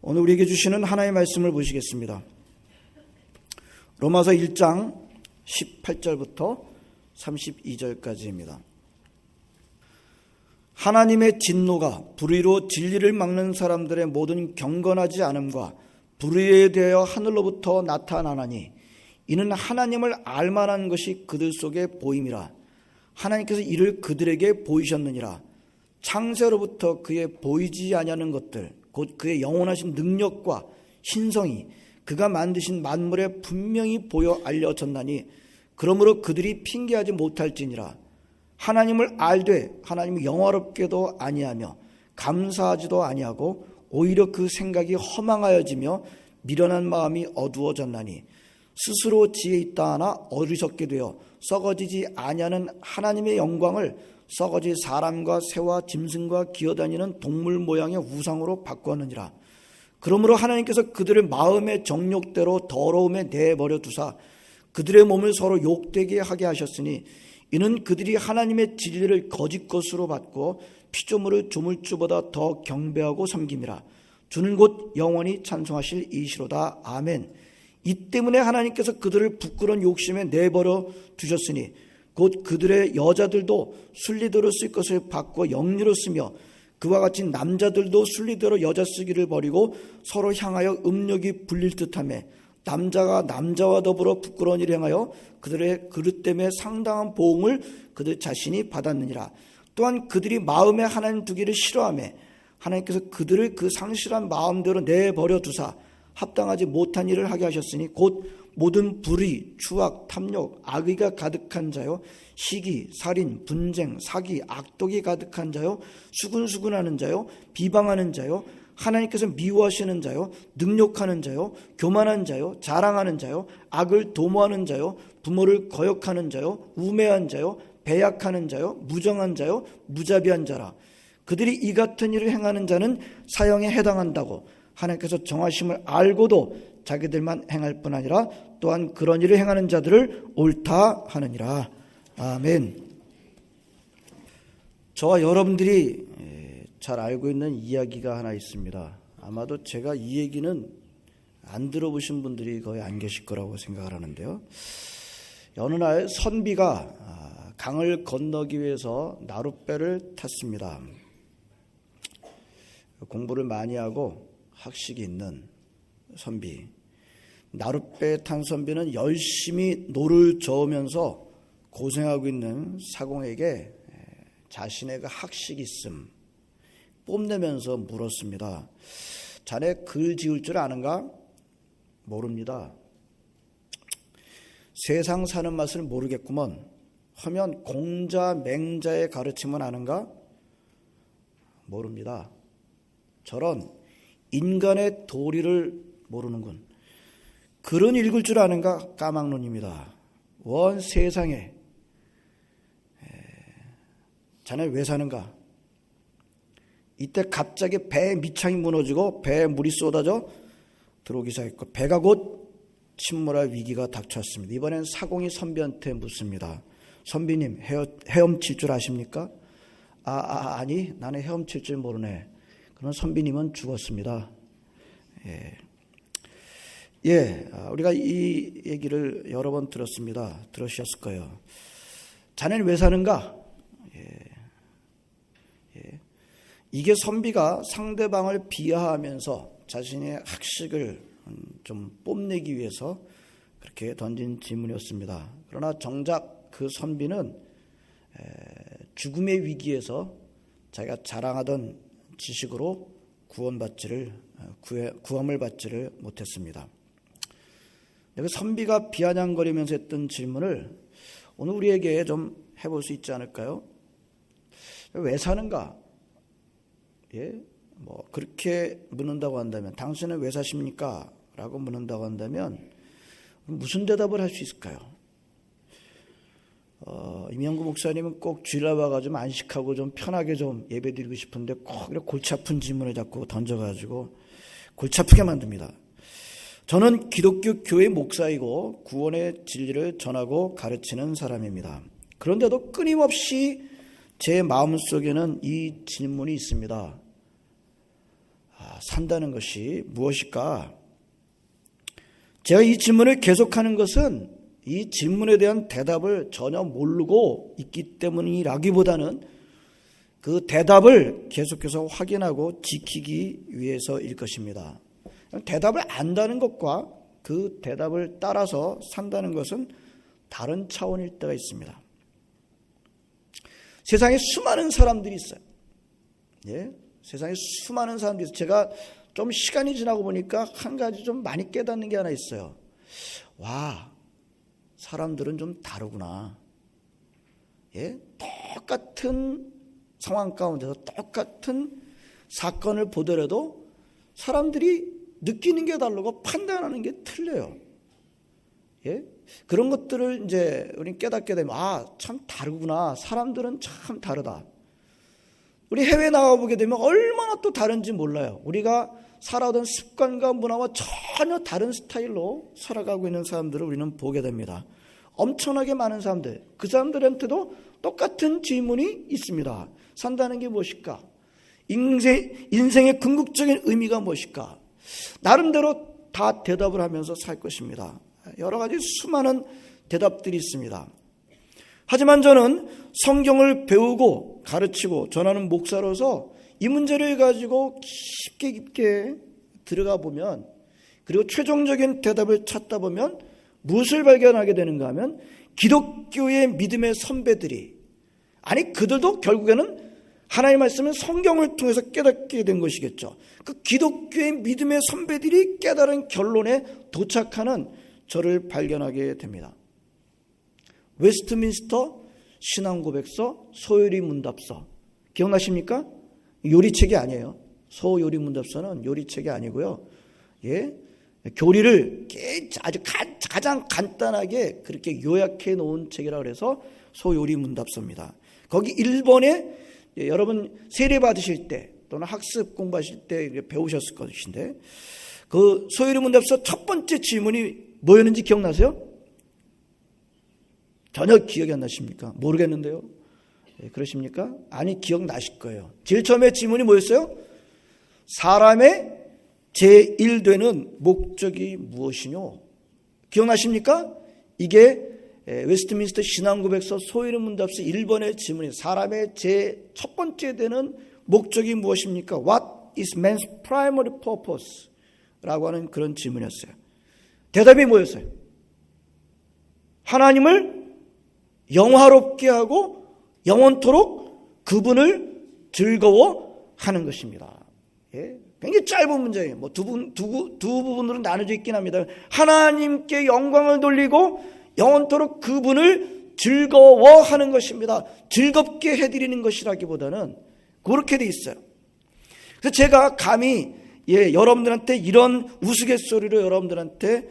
오늘 우리에게 주시는 하나님의 말씀을 보시겠습니다. 로마서 1장 18절부터 32절까지입니다. 하나님의 진노가 불의로 진리를 막는 사람들의 모든 경건하지 않음과 불의에 대하여 하늘로부터 나타나나니 이는 하나님을 알만한 것이 그들 속에 보임이라. 하나님께서 이를 그들에게 보이셨느니라. 창세로부터 그의 보이지 아니하는 것들 곧 그의 영원하신 능력과 신성이 그가 만드신 만물에 분명히 보여 알려졌나니 그러므로 그들이 핑계하지 못할지니라. 하나님을 알되 하나님이 영화롭게도 아니하며 감사하지도 아니하고 오히려 그 생각이 허망하여지며 미련한 마음이 어두워졌나니 스스로 지혜 있다 하나 어리석게 되어 썩어지지 아니하는 하나님의 영광을 썩어질 사람과 새와 짐승과 기어다니는 동물 모양의 우상으로 바꾸었느니라. 그러므로 하나님께서 그들의 마음의 정욕대로 더러움에 내버려 두사 그들의 몸을 서로 욕되게 하게 하셨으니 이는 그들이 하나님의 진리를 거짓 것으로 받고 피조물을 조물주보다 더 경배하고 섬김이라. 주는 곧 영원히 찬송하실 이시로다. 아멘. 이 때문에 하나님께서 그들을 부끄러운 욕심에 내버려 두셨으니 곧 그들의 여자들도 순리대로 쓸 것을 바꿔 영리로 쓰며 그와 같이 남자들도 순리대로 여자 쓰기를 버리고 서로 향하여 음욕이 불릴 듯하며 남자가 남자와 더불어 부끄러운 일을 행하여 그들의 그릇 때문에 상당한 보응을 그들 자신이 받았느니라. 또한 그들이 마음에 하나님 두기를 싫어하며 하나님께서 그들을 그 상실한 마음대로 내버려 두사 합당하지 못한 일을 하게 하셨으니 곧 모든 불의, 추악, 탐욕, 악의가 가득한 자요 시기, 살인, 분쟁, 사기, 악독이 가득한 자요 수군수군하는 자요 비방하는 자요 하나님께서 미워하시는 자요 능욕하는 자요 교만한 자요 자랑하는 자요 악을 도모하는 자요 부모를 거역하는 자요 우매한 자요 배약하는 자요 무정한 자요 무자비한 자라. 그들이 이 같은 일을 행하는 자는 사형에 해당한다고 하나님께서 정하심을 알고도 자기들만 행할 뿐 아니라 또한 그런 일을 행하는 자들을 옳다 하느니라. 아멘. 저와 여러분들이 잘 알고 있는 이야기가 하나 있습니다. 아마도 제가 이 얘기는 안 들어보신 분들이 거의 안 계실 거라고 생각을 하는데요. 어느 날 선비가 강을 건너기 위해서 나룻배를 탔습니다. 공부를 많이 하고 학식이 있는 선비. 나룻배에 탄 선비는 열심히 노를 저으면서 고생하고 있는 사공에게 자신의 그 학식이 있음 뽐내면서 물었습니다. 자네 글 지을 줄 아는가? 모릅니다. 세상 사는 맛을 모르겠구먼. 하면 공자 맹자의 가르침은 아는가? 모릅니다. 저런 인간의 도리를 모르는군. 글은 읽을 줄 아는가? 까막눈입니다. 원 세상에 자네 왜 사는가? 이때 갑자기 배의 밑창이 무너지고 배에 물이 쏟아져 들어오기 시작했고 배가 곧 침몰할 위기가 닥쳤습니다. 이번엔 사공이 선비한테 묻습니다. 선비님 헤엄칠 줄 아십니까? 아니 나는 헤엄칠 줄 모르네. 그럼 선비님은 죽었습니다. 우리가 이 얘기를 여러 번 들었습니다. 들으셨을 거예요. 자네는 왜 사는가? 이게 선비가 상대방을 비하하면서 자신의 학식을 좀 뽐내기 위해서 그렇게 던진 질문이었습니다. 그러나 정작 그 선비는 죽음의 위기에서 자기가 자랑하던 지식으로 구원을 받지를 못했습니다. 그 선비가 비아냥거리면서 했던 질문을 오늘 우리에게 좀 해볼 수 있지 않을까요? 왜 사는가? 그렇게 묻는다고 한다면 당신은 왜 사십니까? 라고 묻는다고 한다면 무슨 대답을 할 수 있을까요? 임영구 목사님은 꼭 주일날 와가지고 안식하고 좀 편하게 좀 예배드리고 싶은데 꼭 이렇게 골치 아픈 질문을 자꾸 던져가지고 골치 아프게 만듭니다. 저는 기독교 교회 목사이고 구원의 진리를 전하고 가르치는 사람입니다. 그런데도 끊임없이 제 마음속에는 이 질문이 있습니다. 산다는 것이 무엇일까? 제가 이 질문을 계속하는 것은 이 질문에 대한 대답을 전혀 모르고 있기 때문이라기보다는 그 대답을 계속해서 확인하고 지키기 위해서일 것입니다. 대답을 안다는 것과 그 대답을 따라서 산다는 것은 다른 차원일 때가 있습니다. 세상에 수많은 사람들이 있어요. 예? 세상에 수많은 사람들이 있어요. 제가 좀 시간이 지나고 보니까 한 가지 좀 많이 깨닫는 게 하나 있어요. 와, 사람들은 좀 다르구나. 예? 똑같은 상황 가운데서 똑같은 사건을 보더라도 사람들이 느끼는 게 다르고 판단하는 게 틀려요. 예? 그런 것들을 이제 우리 깨닫게 되면 참 다르구나. 사람들은 참 다르다. 우리 해외 나가보게 되면 얼마나 또 다른지 몰라요. 우리가 살아오던 습관과 문화와 전혀 다른 스타일로 살아가고 있는 사람들을 우리는 보게 됩니다. 엄청나게 많은 사람들, 그 사람들한테도 똑같은 질문이 있습니다. 산다는 게 무엇일까? 인생의 궁극적인 의미가 무엇일까? 나름대로 다 대답을 하면서 살 것입니다. 여러 가지 수많은 대답들이 있습니다. 하지만 저는 성경을 배우고 가르치고 전하는 목사로서 이 문제를 가지고 깊게 들어가 보면, 그리고 최종적인 대답을 찾다 보면 무엇을 발견하게 되는가 하면, 기독교의 믿음의 선배들이, 아니 그들도 결국에는 하나님의 말씀은 성경을 통해서 깨닫게 된 것이겠죠. 그 기독교의 믿음의 선배들이 깨달은 결론에 도착하는 저를 발견하게 됩니다. 웨스트민스터 신앙고백서 소요리 문답서 기억나십니까? 요리책이 아니에요. 소요리문답서는 요리책이 아니고요. 예, 교리를 아주 가장 간단하게 그렇게 요약해 놓은 책이라고 해서 소요리문답서입니다. 거기 1번에 여러분 세례 받으실 때 또는 학습 공부하실 때 배우셨을 것인데, 그 소요리문답서 첫 번째 질문이 뭐였는지 기억나세요? 전혀 기억이 안 나십니까? 모르겠는데요. 그러십니까? 아니, 기억나실 거예요. 제일 처음에 질문이 뭐였어요? 사람의 제1되는 목적이 무엇이뇨? 기억나십니까? 이게 웨스트민스터 신앙고백서 소요리문답서 1번의 질문이 사람의 제 첫 번째 되는 목적이 무엇입니까? What is man's primary purpose? 라고 하는 그런 질문이었어요. 대답이 뭐였어요? 하나님을 영화롭게 하고 영원토록 그분을 즐거워하는 것입니다. 예? 굉장히 짧은 문제예요. 뭐 두 부분으로 나눠져 있긴 합니다. 하나님께 영광을 돌리고 영원토록 그분을 즐거워하는 것입니다. 즐겁게 해드리는 것이라기보다는 그렇게 돼 있어요. 그래서 제가 감히 여러분들한테 이런 우스갯소리로 여러분들한테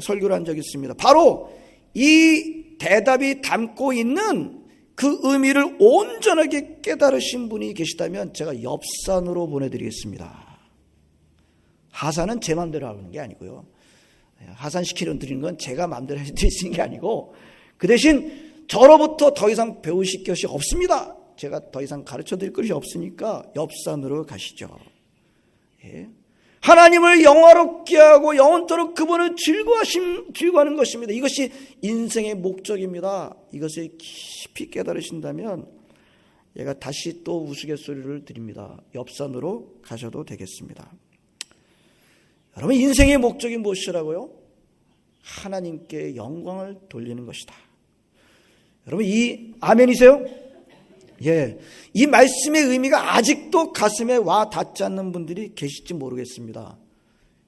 설교를 한 적이 있습니다. 바로 이 대답이 담고 있는 그 의미를 온전하게 깨달으신 분이 계시다면 제가 엽산으로 보내드리겠습니다. 하산은 제 마음대로 하는 게 아니고요. 하산시키려 드리는 건 제가 마음대로 해드리는 게 아니고, 그 대신 저로부터 더 이상 배우실 것이 없습니다. 제가 더 이상 가르쳐 드릴 것이 없으니까 엽산으로 가시죠. 예. 하나님을 영화롭게 하고 영원토록 그분을 즐거워하는 것입니다. 이것이 인생의 목적입니다. 이것을 깊이 깨달으신다면 얘가 다시 또 우스갯소리를 드립니다. 엽산으로 가셔도 되겠습니다. 여러분, 인생의 목적이 무엇이라고요? 하나님께 영광을 돌리는 것이다. 여러분, 이 아멘이세요? 예, 이 말씀의 의미가 아직도 가슴에 와 닿지 않는 분들이 계실지 모르겠습니다.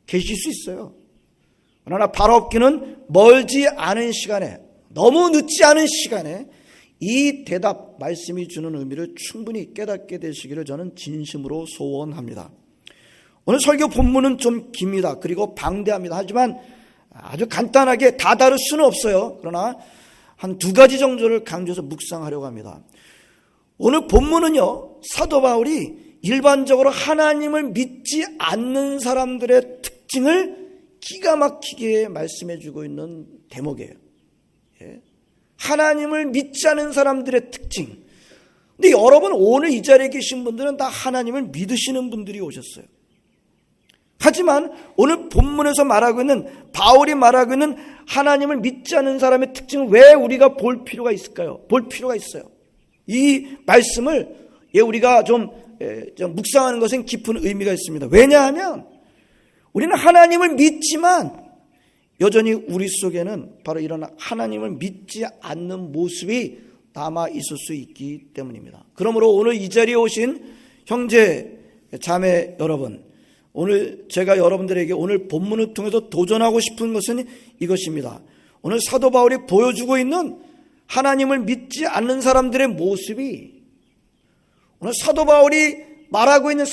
계실 수 있어요. 그러나 바로없기는 멀지 않은 시간에, 너무 늦지 않은 시간에 이 대답, 말씀이 주는 의미를 충분히 깨닫게 되시기를 저는 진심으로 소원합니다. 오늘 설교 본문은 좀 깁니다. 그리고 방대합니다. 하지만 아주 간단하게 다 다룰 수는 없어요. 그러나 한 두 가지 정도를 강조해서 묵상하려고 합니다. 오늘 본문은요, 사도 바울이 일반적으로 하나님을 믿지 않는 사람들의 특징을 기가 막히게 말씀해 주고 있는 대목이에요. 예. 하나님을 믿지 않는 사람들의 특징. 근데 여러분, 오늘 이 자리에 계신 분들은 다 하나님을 믿으시는 분들이 오셨어요. 하지만 오늘 본문에서 말하고 있는, 바울이 말하고 있는 하나님을 믿지 않는 사람의 특징을 왜 우리가 볼 필요가 있을까요? 볼 필요가 있어요. 이 말씀을 우리가 좀 묵상하는 것은 깊은 의미가 있습니다. 왜냐하면 우리는 하나님을 믿지만 여전히 우리 속에는 바로 이런 하나님을 믿지 않는 모습이 남아 있을 수 있기 때문입니다. 그러므로 오늘 이 자리에 오신 형제 자매 여러분, 오늘 제가 여러분들에게 오늘 본문을 통해서 도전하고 싶은 것은 이것입니다. 오늘 사도 바울이 보여주고 있는 하나님을 믿지 않는 사람들의 모습이, 오늘 사도 바울이 말하고 있는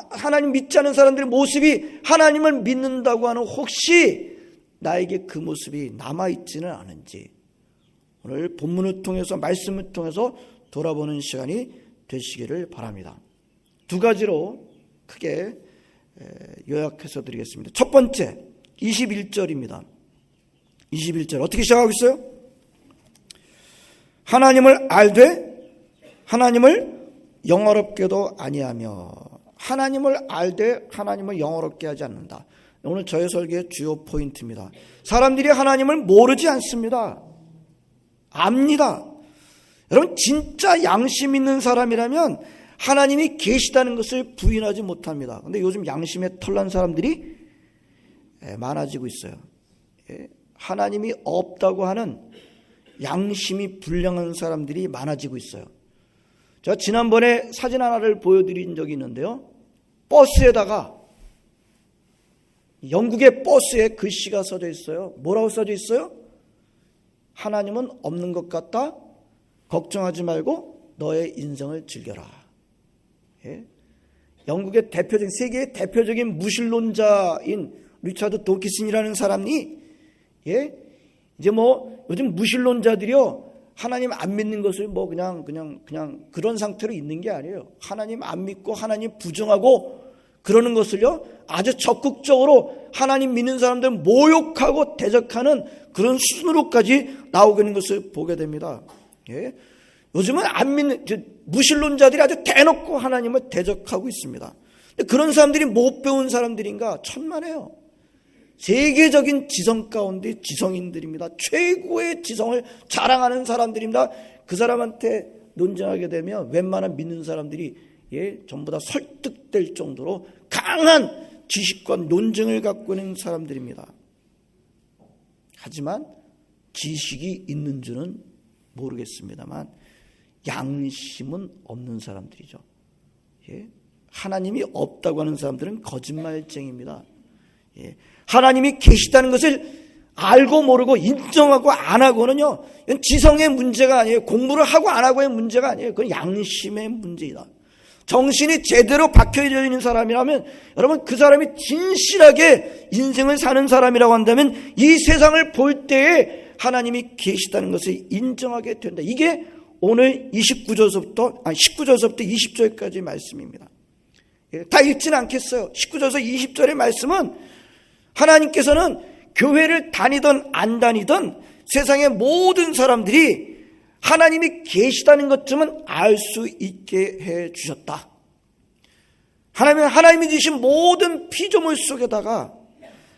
하나님 믿지 않는 사람들의 모습이 하나님을 믿는다고 하는, 혹시 나에게 그 모습이 남아있지는 않은지 오늘 본문을 통해서, 말씀을 통해서 돌아보는 시간이 되시기를 바랍니다. 두 가지로 크게 요약해서 드리겠습니다. 첫 번째, 21절입니다. 21절 어떻게 시작하고 있어요? 하나님을 알되 하나님을 영어롭게도 아니하며, 하나님을 알되 하나님을 영어롭게 하지 않는다. 오늘 저의 설계의 주요 포인트입니다. 사람들이 하나님을 모르지 않습니다. 압니다. 여러분, 진짜 양심 있는 사람이라면 하나님이 계시다는 것을 부인하지 못합니다. 그런데 요즘 양심에 털난 사람들이 많아지고 있어요. 하나님이 없다고 하는 양심이 불량한 사람들이 많아지고 있어요. 제가 지난번에 사진 하나를 보여드린 적이 있는데요, 버스에다가, 영국의 버스에 글씨가 써져 있어요. 뭐라고 써져 있어요? 하나님은 없는 것 같다. 걱정하지 말고 너의 인생을 즐겨라. 영국의 대표적인, 세계의 대표적인 무신론자인 리차드 도키슨이라는 사람이, 이제 요즘 무신론자들이요, 하나님 안 믿는 것을 그냥 그런 상태로 있는 게 아니에요. 하나님 안 믿고 하나님 부정하고 그러는 것을요, 아주 적극적으로 하나님 믿는 사람들 모욕하고 대적하는 그런 수준으로까지 나오고 있는 것을 보게 됩니다. 요즘은 안 믿는 무신론자들이 아주 대놓고 하나님을 대적하고 있습니다. 그런 사람들이 못 배운 사람들인가? 천만에요. 세계적인 지성 가운데 지성인들입니다. 최고의 지성을 자랑하는 사람들입니다. 그 사람한테 논쟁하게 되면 웬만한 믿는 사람들이 전부 다 설득될 정도로 강한 지식과 논증을 갖고 있는 사람들입니다. 하지만 지식이 있는 줄은 모르겠습니다만 양심은 없는 사람들이죠. 하나님이 없다고 하는 사람들은 거짓말쟁이입니다. 하나님이 계시다는 것을 알고 모르고 인정하고 안 하고는요, 이건 지성의 문제가 아니에요. 공부를 하고 안 하고의 문제가 아니에요. 그건 양심의 문제이다. 정신이 제대로 박혀져 있는 사람이라면, 여러분, 그 사람이 진실하게 인생을 사는 사람이라고 한다면 이 세상을 볼 때에 하나님이 계시다는 것을 인정하게 된다. 이게 오늘 19절서부터 20절까지 말씀입니다. 다 읽지는 않겠어요. 19절에서 20절의 말씀은 하나님께서는 교회를 다니든 안 다니든 세상의 모든 사람들이 하나님이 계시다는 것쯤은 알 수 있게 해 주셨다. 하나님이 주신 모든 피조물 속에다가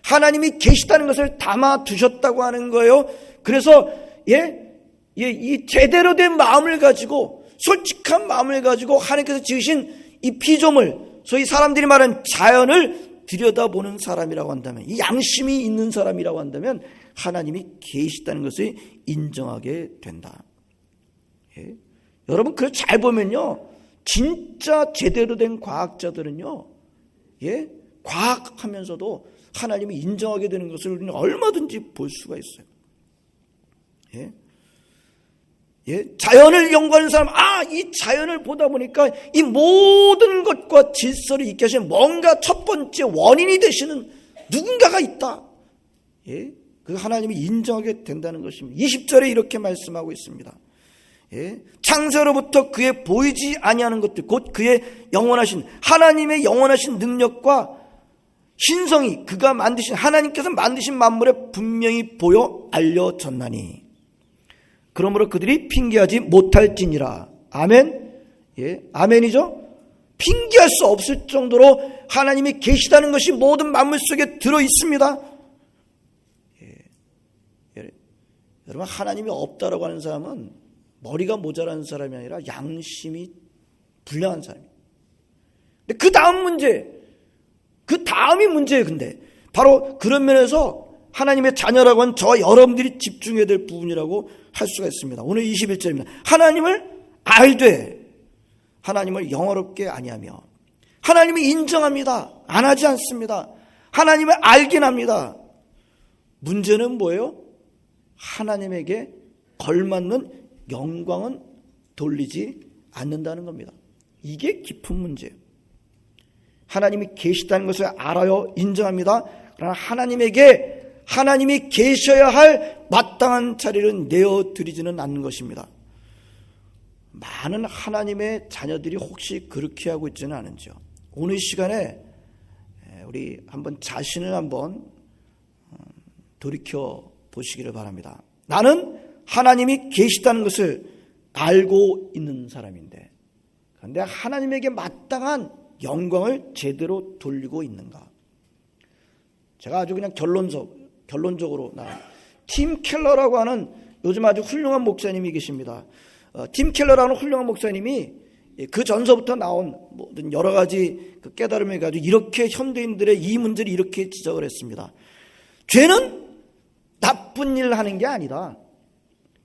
하나님이 계시다는 것을 담아 두셨다고 하는 거예요. 그래서 이 제대로 된 마음을 가지고, 솔직한 마음을 가지고 하나님께서 지으신 이 피조물, 소위 사람들이 말하는 자연을 들여다보는 사람이라고 한다면, 이 양심이 있는 사람이라고 한다면 하나님이 계시다는 것을 인정하게 된다. 여러분, 그걸 잘 보면요, 진짜 제대로 된 과학자들은요, 과학하면서도 하나님이 인정하게 되는 것을 우리는 얼마든지 볼 수가 있어요. 자연을 연구하는 사람, 이 자연을 보다 보니까 이 모든 것과 질서를 있게 하시는 뭔가 첫 번째 원인이 되시는 누군가가 있다. 그 하나님이 인정하게 된다는 것입니다. 20절에 이렇게 말씀하고 있습니다. 창세로부터 그의 보이지 아니하는 것들, 곧 그의 영원하신, 하나님의 영원하신 능력과 신성이 그가 만드신, 하나님께서 만드신 만물에 분명히 보여 알려졌나니 그러므로 그들이 핑계하지 못할지니라. 아멘. 아멘이죠. 핑계할 수 없을 정도로 하나님이 계시다는 것이 모든 만물 속에 들어 있습니다. 여러분, 하나님이 없다라고 하는 사람은 머리가 모자란 사람이 아니라 양심이 불량한 사람이에요. 근데 그 다음 문제, 그 다음이 문제예요. 근데 바로 그런 면에서 하나님의 자녀라고 하는 저와 여러분들이 집중해야 될 부분이라고 할 수가 있습니다. 오늘 21절입니다. 하나님을 알되 하나님을 영어롭게 아니하며, 하나님을 인정합니다. 안 하지 않습니다. 하나님을 알긴 합니다. 문제는 뭐예요? 하나님에게 걸맞는 영광은 돌리지 않는다는 겁니다. 이게 깊은 문제예요. 하나님이 계시다는 것을 알아요. 인정합니다. 그러나 하나님이 계셔야 할 마땅한 자리를 내어드리지는 않는 것입니다. 많은 하나님의 자녀들이 혹시 그렇게 하고 있지는 않은지요? 오늘 시간에 우리 자신을 한번 돌이켜 보시기를 바랍니다. 나는 하나님이 계시다는 것을 알고 있는 사람인데, 그런데 하나님에게 마땅한 영광을 제대로 돌리고 있는가? 제가 아주 그냥 결론적으로 팀 켈러라고 하는 요즘 아주 훌륭한 목사님이 계십니다. 팀 켈러라는 훌륭한 목사님이 그 전서부터 나온 모든 여러 가지 그 깨달음을 가지고 이렇게 현대인들의 이 문제를 이렇게 지적을 했습니다. 죄는 나쁜 일을 하는 게 아니다.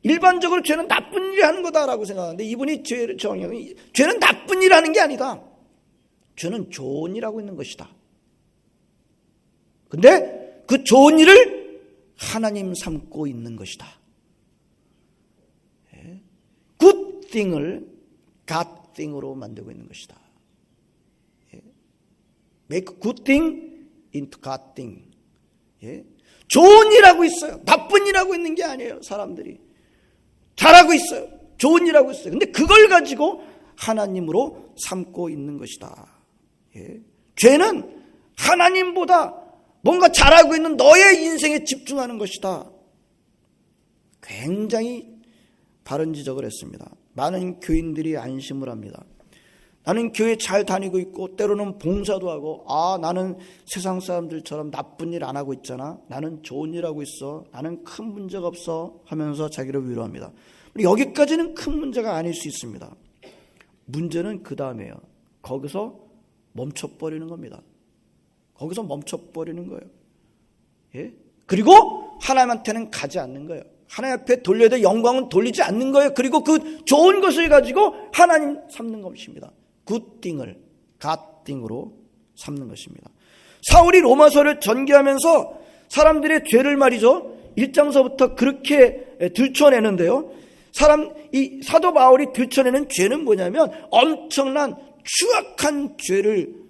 일반적으로 죄는 나쁜 일을 하는 거다라고 생각하는데, 이분이 정형이 죄는 나쁜 일을 하는 게 아니다. 죄는 좋은 일을 하고 있는 것이다. 근데 그 좋은 일을 하나님 삼고 있는 것이다. good thing을 God thing으로 만들고 있는 것이다. make good thing into God thing. 좋은 일 하고 있어요. 나쁜 일 하고 있는 게 아니에요. 사람들이 잘하고 있어요. 좋은 일 하고 있어요. 근데 그걸 가지고 하나님으로 삼고 있는 것이다. 죄는 하나님보다 뭔가 잘하고 있는 너의 인생에 집중하는 것이다. 굉장히 바른 지적을 했습니다. 많은 교인들이 안심을 합니다. 나는 교회 잘 다니고 있고 때로는 봉사도 하고, 나는 세상 사람들처럼 나쁜 일 안 하고 있잖아. 나는 좋은 일 하고 있어. 나는 큰 문제가 없어 하면서 자기를 위로합니다. 여기까지는 큰 문제가 아닐 수 있습니다. 문제는 그 다음에요. 거기서 멈춰버리는 겁니다. 거기서 멈춰버리는 거예요. 그리고 하나님한테는 가지 않는 거예요. 하나님 앞에 돌려야 될 영광은 돌리지 않는 거예요. 그리고 그 좋은 것을 가지고 하나님 삼는 것입니다. 굿띵을 갓띵으로 삼는 것입니다. 사울이 로마서를 전개하면서 사람들의 죄를 말이죠, 1장서부터 그렇게 들춰내는데요. 이 사도 바울이 들춰내는 죄는 뭐냐면 엄청난 추악한 죄를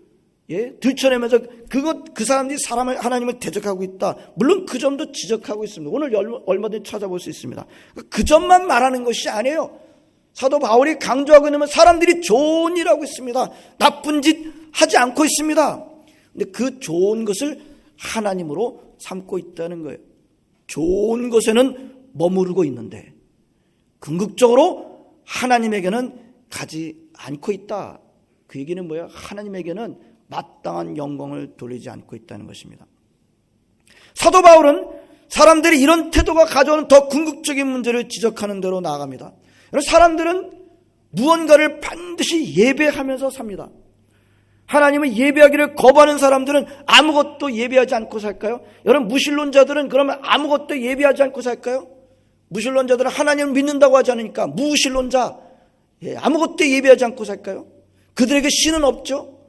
들춰내면서 그 사람들이 하나님을 대적하고 있다. 물론 그 점도 지적하고 있습니다. 오늘 얼마든지 찾아볼 수 있습니다. 그 점만 말하는 것이 아니에요. 사도 바울이 강조하고 있는 건 사람들이 좋은 일 하고 있습니다. 나쁜 짓 하지 않고 있습니다. 근데 그 좋은 것을 하나님으로 삼고 있다는 거예요. 좋은 것에는 머무르고 있는데 궁극적으로 하나님에게는 가지 않고 있다. 그 얘기는 뭐예요? 하나님에게는 마땅한 영광을 돌리지 않고 있다는 것입니다. 사도 바울은 사람들이 이런 태도가 가져오는 더 궁극적인 문제를 지적하는 대로 나아갑니다. 사람들은 무언가를 반드시 예배하면서 삽니다. 하나님을 예배하기를 거부하는 사람들은 아무것도 예배하지 않고 살까요? 여러분, 무신론자들은 그러면 아무것도 예배하지 않고 살까요? 무신론자들은 하나님을 믿는다고 하지 않으니까 무신론자, 아무것도 예배하지 않고 살까요? 그들에게 신은 없죠?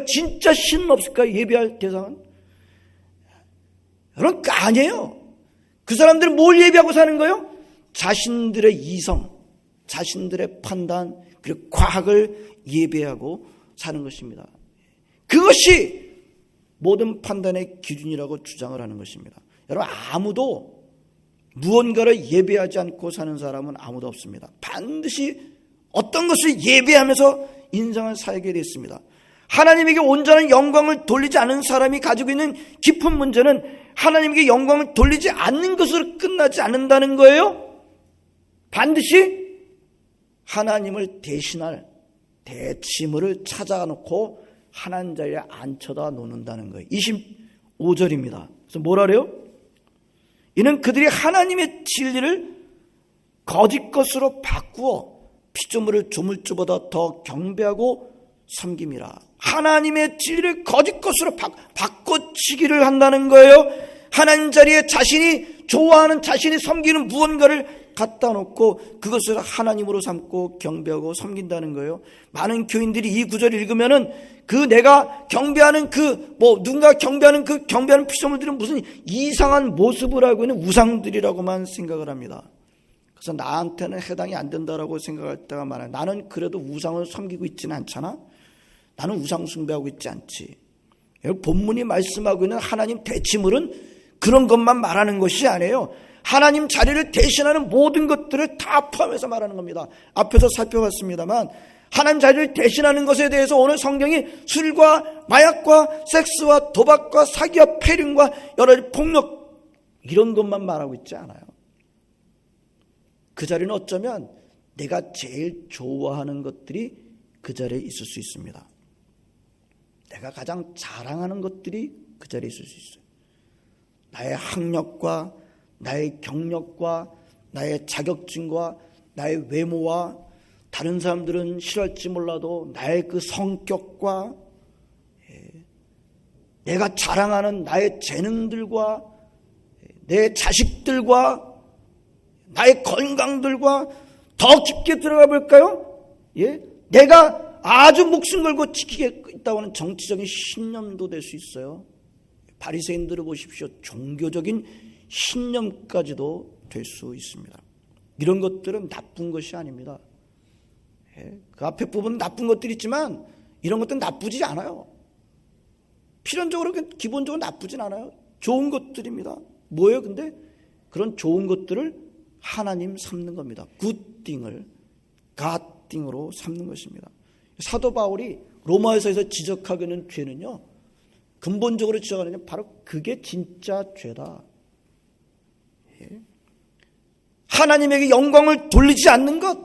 진짜 신은 없을까요? 예배할 대상은? 여러분, 아니에요. 그 사람들은 뭘 예배하고 사는 거예요? 자신들의 이성, 자신들의 판단, 그리고 과학을 예배하고 사는 것입니다. 그것이 모든 판단의 기준이라고 주장을 하는 것입니다. 여러분, 아무도 무언가를 예배하지 않고 사는 사람은 아무도 없습니다. 반드시 어떤 것을 예배하면서 인생을 살게 되어 있습니다. 하나님에게 온전한 영광을 돌리지 않은 사람이 가지고 있는 깊은 문제는 하나님에게 영광을 돌리지 않는 것으로 끝나지 않는다는 거예요. 반드시 하나님을 대신할 대치물을 찾아놓고 하나님 자리에 앉혀다 놓는다는 거예요. 25절입니다. 그래서 뭐라 그래요? 이는 그들이 하나님의 진리를 거짓 것으로 바꾸어 피조물을 조물주보다 더 경배하고 섬김이라. 하나님의 진리를 거짓 것으로 바꿔치기를 한다는 거예요. 하나님 자리에 자신이 좋아하는, 자신이 섬기는 무언가를 갖다 놓고 그것을 하나님으로 삼고 경배하고 섬긴다는 거예요. 많은 교인들이 이 구절을 읽으면은 그 내가 경배하는 누군가 경배하는 경배하는 피조물들은 무슨 이상한 모습을 하고 있는 우상들이라고만 생각을 합니다. 그래서 나한테는 해당이 안 된다라고 생각할 때가 많아요. 나는 그래도 우상을 섬기고 있지는 않잖아. 나는 우상 숭배하고 있지 않지. 본문이 말씀하고 있는 하나님 대치물은 그런 것만 말하는 것이 아니에요. 하나님 자리를 대신하는 모든 것들을 다 포함해서 말하는 겁니다. 앞에서 살펴봤습니다만 하나님 자리를 대신하는 것에 대해서 오늘 성경이 술과 마약과 섹스와 도박과 사기와 폐륜과 여러 가지 폭력 이런 것만 말하고 있지 않아요. 그 자리는 어쩌면 내가 제일 좋아하는 것들이 그 자리에 있을 수 있습니다. 내가 가장 자랑하는 것들이 그 자리에 있을 수 있어요. 나의 학력과 나의 경력과 나의 자격증과 나의 외모와 다른 사람들은 싫어할지 몰라도 나의 그 성격과 내가 자랑하는 나의 재능들과 내 자식들과 나의 건강들과 더 깊게 들어가 볼까요? 내가 아주 목숨 걸고 지키겠다고 하는 정치적인 신념도 될 수 있어요. 바리새인들을 보십시오. 종교적인 신념까지도 될 수 있습니다. 이런 것들은 나쁜 것이 아닙니다. 그 앞에 부분은 나쁜 것들이 있지만 이런 것들은 나쁘지 않아요. 필연적으로 기본적으로 나쁘진 않아요. 좋은 것들입니다. 뭐예요? 근데 그런 좋은 것들을 하나님 삼는 겁니다. 굿띵을 갓띵으로 삼는 것입니다. 사도 바울이 로마에서 지적하고 있는 죄는요, 근본적으로 지적하는 바로 그게 진짜 죄다. 하나님에게 영광을 돌리지 않는 것,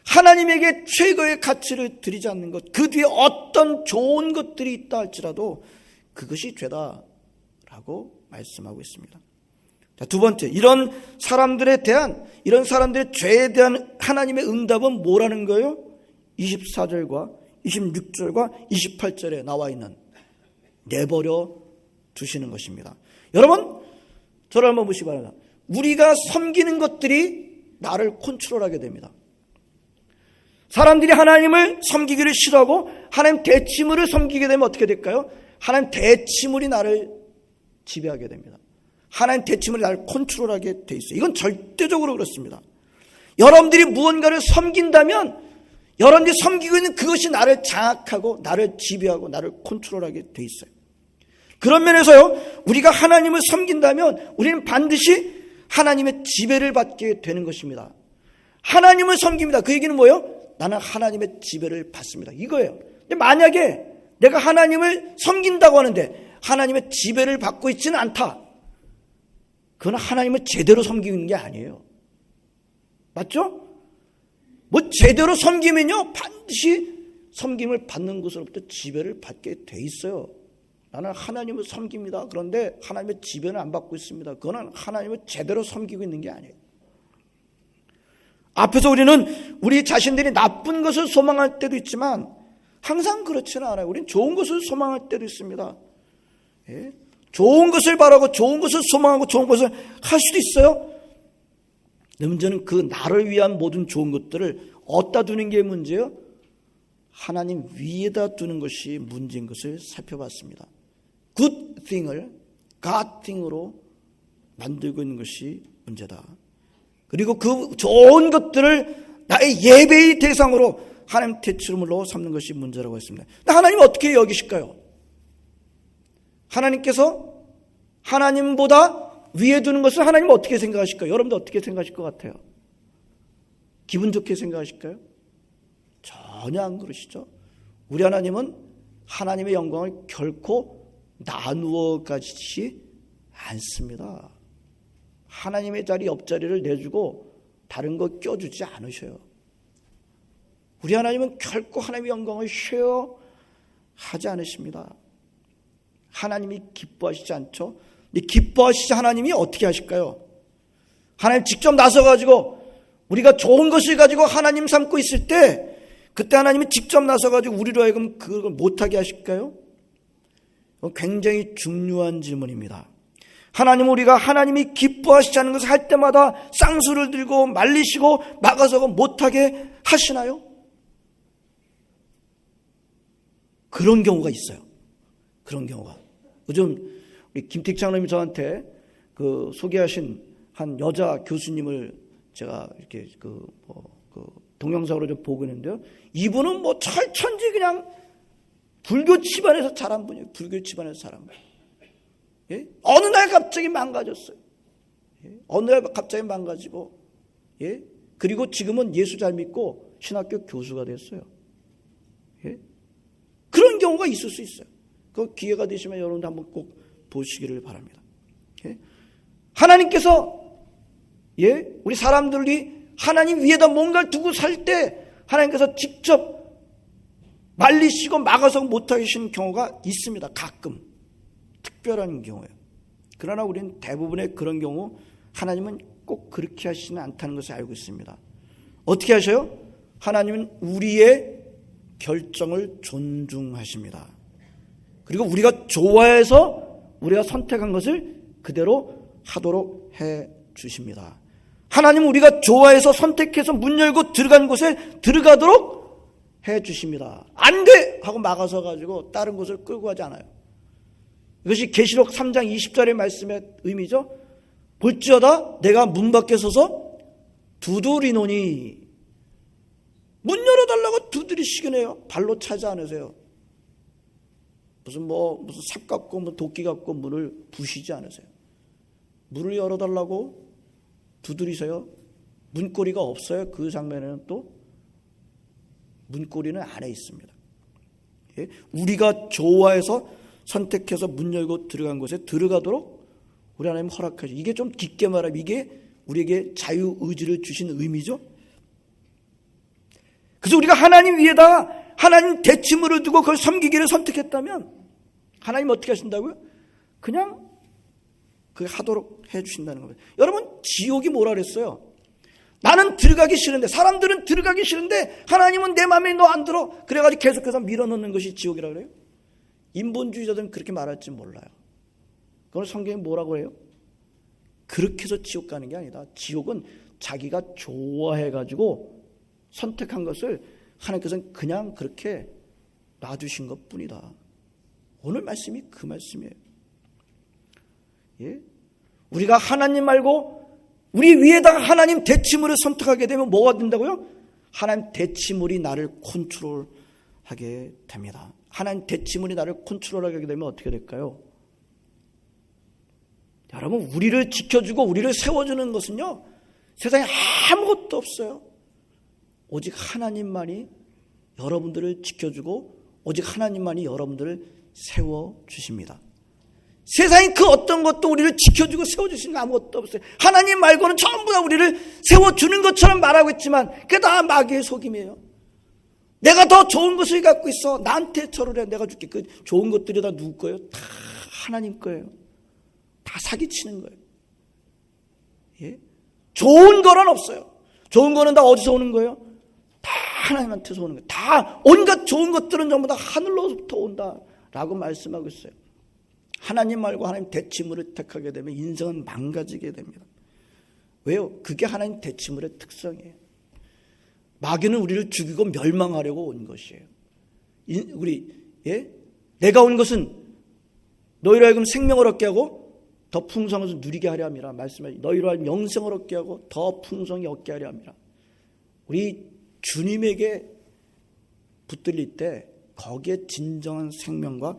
하나님에게 최고의 가치를 드리지 않는 것, 그 뒤에 어떤 좋은 것들이 있다 할지라도 그것이 죄다라고 말씀하고 있습니다. 자, 두 번째, 이런 사람들의 죄에 대한 하나님의 응답은 뭐라는 거예요? 24절과 26절과 28절에 나와 있는 내버려 두시는 것입니다. 여러분, 저를 한번 보시기 바랍니다. 우리가 섬기는 것들이 나를 컨트롤하게 됩니다. 사람들이 하나님을 섬기기를 싫어하고 하나님 대치물을 섬기게 되면 어떻게 될까요? 하나님 대치물이 나를 지배하게 됩니다. 하나님 대치물이 나를 컨트롤하게 돼 있어요. 이건 절대적으로 그렇습니다. 여러분들이 무언가를 섬긴다면 여러분들이 섬기고 있는 그것이 나를 장악하고 나를 지배하고 나를 컨트롤하게 돼 있어요. 그런 면에서요, 우리가 하나님을 섬긴다면 우리는 반드시 하나님의 지배를 받게 되는 것입니다. 하나님을 섬깁니다. 그 얘기는 뭐예요? 나는 하나님의 지배를 받습니다. 이거예요. 근데 만약에 내가 하나님을 섬긴다고 하는데 하나님의 지배를 받고 있지는 않다. 그건 하나님을 제대로 섬기는 게 아니에요. 맞죠? 제대로 섬기면요, 반드시 섬김을 받는 것으로부터 지배를 받게 돼 있어요. 나는 하나님을 섬깁니다. 그런데 하나님의 지배는 안 받고 있습니다. 그거는 하나님을 제대로 섬기고 있는 게 아니에요. 앞에서 우리는 우리 자신들이 나쁜 것을 소망할 때도 있지만 항상 그렇지는 않아요. 우리는 좋은 것을 소망할 때도 있습니다. 좋은 것을 바라고 좋은 것을 소망하고 좋은 것을 할 수도 있어요. 문제는 그 나를 위한 모든 좋은 것들을 어디다 두는 게 문제예요? 하나님 위에다 두는 것이 문제인 것을 살펴봤습니다. good thing을 God thing으로 만들고 있는 것이 문제다. 그리고 그 좋은 것들을 나의 예배의 대상으로 하나님 대치물로 삼는 것이 문제라고 했습니다. 근데 하나님은 어떻게 여기실까요? 하나님께서 하나님보다 위에 두는 것을 하나님은 어떻게 생각하실까요? 여러분들 어떻게 생각하실 것 같아요? 기분 좋게 생각하실까요? 전혀 안 그러시죠. 우리 하나님은 하나님의 영광을 결코 나누어 가지지 않습니다. 하나님의 자리 옆자리를 내주고 다른 거 껴주지 않으셔요. 우리 하나님은 결코 하나님의 영광을 쉐어하지 않으십니다. 하나님이 기뻐하시지 않죠. 근데 기뻐하시지 하나님이 어떻게 하실까요? 하나님 직접 나서가지고 우리가 좋은 것을 가지고 하나님 삼고 있을 때 그때 하나님이 직접 나서가지고 우리로 하여금 그걸 못하게 하실까요? 굉장히 중요한 질문입니다. 하나님은 우리가 하나님이 기뻐하시지 않는 것을 할 때마다 쌍수를 들고 말리시고 막아서고 못하게 하시나요? 그런 경우가 있어요. 그런 경우가. 요즘 우리 김택 장로님이 저한테 그 소개하신 한 여자 교수님을 제가 이렇게 동영상으로 좀 보고 있는데요. 이분은 뭐 철천지 그냥 불교 집안에서 자란 분이에요. 불교 집안에서 자란 분. 예? 어느 날 갑자기 망가졌어요. 예? 어느 날 갑자기 망가지고, 예? 그리고 지금은 예수 잘 믿고 신학교 교수가 됐어요. 예? 그런 경우가 있을 수 있어요. 그 기회가 되시면 여러분들 한번 꼭 보시기를 바랍니다. 예? 하나님께서, 예? 우리 사람들이 하나님 위에다 뭔가를 두고 살 때 하나님께서 직접 말리시고 막아서 못하게 하시는 경우가 있습니다. 가끔. 특별한 경우예요. 그러나 우리는 대부분의 그런 경우 하나님은 꼭 그렇게 하시지는 않다는 것을 알고 있습니다. 어떻게 하셔요? 하나님은 우리의 결정을 존중하십니다. 그리고 우리가 좋아해서 우리가 선택한 것을 그대로 하도록 해 주십니다. 하나님은 우리가 좋아해서 선택해서 문 열고 들어간 곳에 들어가도록 해 주십니다. 안 돼! 하고 막아서 가지고 다른 곳을 끌고 가지 않아요. 이것이 계시록 3장 20절의 말씀의 의미죠. 볼지어다 내가 문 밖에 서서 두드리노니. 문 열어달라고 두드리시긴 해요. 발로 차지 않으세요. 무슨 삽 갖고 도끼 갖고 문을 부시지 않으세요. 문을 열어달라고 두드리세요. 문고리가 없어요. 그 장면에는 또 문고리는 안에 있습니다. 예? 우리가 좋아해서 선택해서 문 열고 들어간 곳에 들어가도록 우리 하나님 허락하죠. 이게 좀 깊게 말하면 이게 우리에게 자유의지를 주신 의미죠. 그래서 우리가 하나님 위에다 하나님 대치물을 두고 그걸 섬기기를 선택했다면 하나님 어떻게 하신다고요? 그냥 그 하도록 해주신다는 겁니다. 여러분, 지옥이 뭐라 그랬어요? 나는 들어가기 싫은데, 사람들은 들어가기 싫은데 하나님은 내 마음에 너 안 들어. 그래가지고 계속해서 밀어넣는 것이 지옥이라고 그래요. 인본주의자들은 그렇게 말할지 몰라요. 그걸 성경이 뭐라고 해요? 그렇게 해서 지옥 가는 게 아니다. 지옥은 자기가 좋아해가지고 선택한 것을 하나님께서는 그냥 그렇게 놔두신 것뿐이다. 오늘 말씀이 그 말씀이에요. 예? 우리가 하나님 말고 우리 위에다가 하나님 대치물을 선택하게 되면 뭐가 된다고요? 하나님 대치물이 나를 컨트롤하게 됩니다. 하나님 대치물이 나를 컨트롤하게 되면 어떻게 될까요? 여러분, 우리를 지켜주고 우리를 세워주는 것은요, 세상에 아무것도 없어요. 오직 하나님만이 여러분들을 지켜주고 오직 하나님만이 여러분들을 세워주십니다. 세상에 그 어떤 것도 우리를 지켜주고 세워주시는 거 아무것도 없어요. 하나님 말고는 전부 다 우리를 세워주는 것처럼 말하고 있지만 그게 다 마귀의 속임이에요. 내가 더 좋은 것을 갖고 있어. 나한테 절을 해. 내가 줄게. 그 좋은 것들이 다 누구 거예요? 다 하나님 거예요. 다 사기치는 거예요. 예? 좋은 거는 없어요. 좋은 거는 다 어디서 오는 거예요? 다 하나님한테서 오는 거예요. 다 온갖 좋은 것들은 전부 다 하늘로부터 온다라고 말씀하고 있어요. 하나님 말고 하나님 대치물을 택하게 되면 인생은 망가지게 됩니다. 왜요? 그게 하나님 대치물의 특성이에요. 마귀는 우리를 죽이고 멸망하려고 온 것이에요. 내가 온 것은 너희로 하여금 생명을 얻게 하고 더 풍성한 것을 누리게 하려 함이라 말씀하시죠. 너희로 하여금 영생을 얻게 하고 더 풍성히 얻게 하려 함이라. 우리 주님에게 붙들릴 때 거기에 진정한 생명과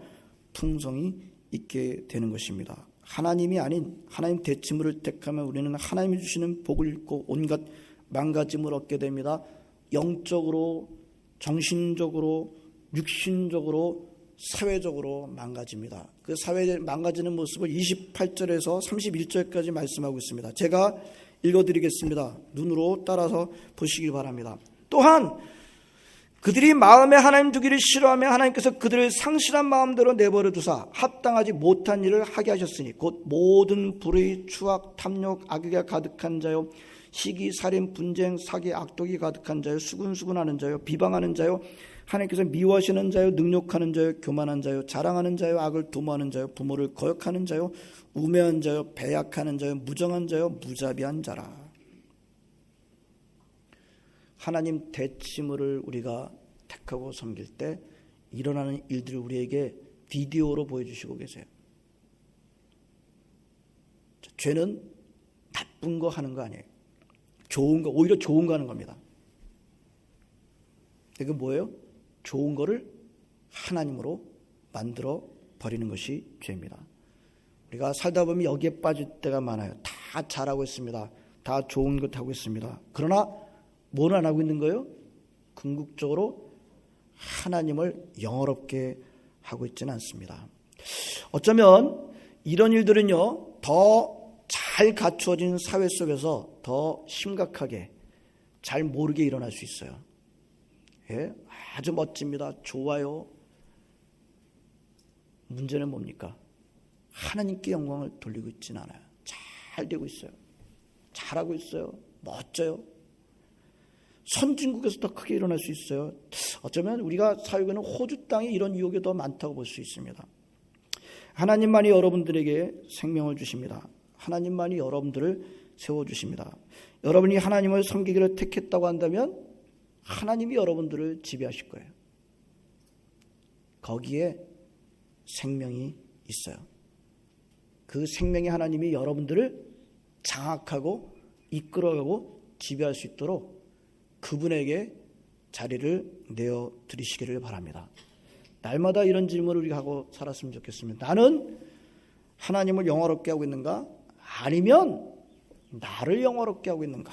풍성이 있게 되는 것입니다. 하나님이 아닌 하나님 대치물을 택하면 우리는 하나님이 주시는 복을 잃고 온갖 망가짐을 얻게 됩니다. 영적으로, 정신적으로, 육신적으로, 사회적으로 망가집니다. 그 사회 망가지는 모습을 28절에서 31절까지 말씀하고 있습니다. 제가 읽어드리겠습니다. 눈으로 따라서 보시기 바랍니다. 또한 그들이 마음에 하나님 두기를 싫어하며 하나님께서 그들을 상실한 마음대로 내버려 두사 합당하지 못한 일을 하게 하셨으니 곧 모든 불의, 추악, 탐욕, 악의가 가득한 자요, 시기, 살인, 분쟁, 사기, 악독이 가득한 자요, 수군수군하는 자요, 비방하는 자요, 하나님께서 미워하시는 자요, 능욕하는 자요, 교만한 자요, 자랑하는 자요, 악을 도모하는 자요, 부모를 거역하는 자요, 우매한 자요, 배약하는 자요, 무정한 자요, 무자비한 자라. 하나님 대치물을 우리가 택하고 섬길 때 일어나는 일들을 우리에게 비디오로 보여주시고 계세요. 죄는 나쁜 거 하는 거 아니에요. 좋은 거, 오히려 좋은 거 하는 겁니다. 이게 뭐예요? 좋은 거를 하나님으로 만들어 버리는 것이 죄입니다. 우리가 살다 보면 여기에 빠질 때가 많아요. 다 잘하고 있습니다. 다 좋은 것 하고 있습니다. 그러나 뭘 안 하고 있는 거예요? 궁극적으로 하나님을 영어롭게 하고 있지는 않습니다. 어쩌면 이런 일들은요, 더 잘 갖추어진 사회 속에서 더 심각하게 잘 모르게 일어날 수 있어요. 예? 아주 멋집니다. 좋아요. 문제는 뭡니까? 하나님께 영광을 돌리고 있지는 않아요. 잘 되고 있어요. 잘하고 있어요. 멋져요. 선진국에서 더 크게 일어날 수 있어요. 어쩌면 우리가 살고 있는 호주 땅에 이런 유혹이 더 많다고 볼 수 있습니다. 하나님만이 여러분들에게 생명을 주십니다. 하나님만이 여러분들을 세워주십니다. 여러분이 하나님을 섬기기를 택했다고 한다면 하나님이 여러분들을 지배하실 거예요. 거기에 생명이 있어요. 그 생명의 하나님이 여러분들을 장악하고 이끌어가고 지배할 수 있도록 그분에게 자리를 내어드리시기를 바랍니다. 날마다 이런 질문을 우리가 하고 살았으면 좋겠습니다. 나는 하나님을 영화롭게 하고 있는가? 아니면 나를 영화롭게 하고 있는가?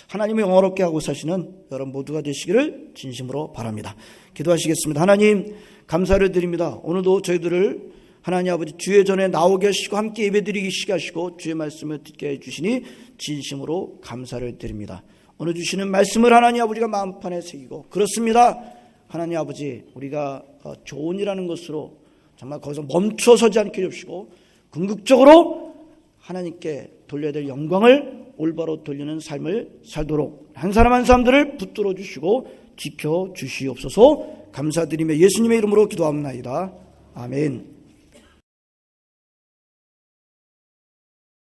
하나님을 영화롭게 하고 사시는 여러분 모두가 되시기를 진심으로 바랍니다. 기도하시겠습니다. 하나님 감사를 드립니다. 오늘도 저희들을 하나님 아버지 주의 전에 나오게 하시고 함께 예배드리게 하시고 주의 말씀을 듣게 해주시니 진심으로 감사를 드립니다. 오늘 주시는 말씀을 하나님 아버지가 마음판에 새기고 그렇습니다. 하나님 아버지 우리가 좋은 일하는 것으로 정말 거기서 멈춰서지 않게 해주시고 궁극적으로 하나님께 돌려야 될 영광을 올바로 돌리는 삶을 살도록 한 사람 한 사람들을 붙들어 주시고 지켜 주시옵소서. 감사드리며 예수님의 이름으로 기도합니다. 아멘.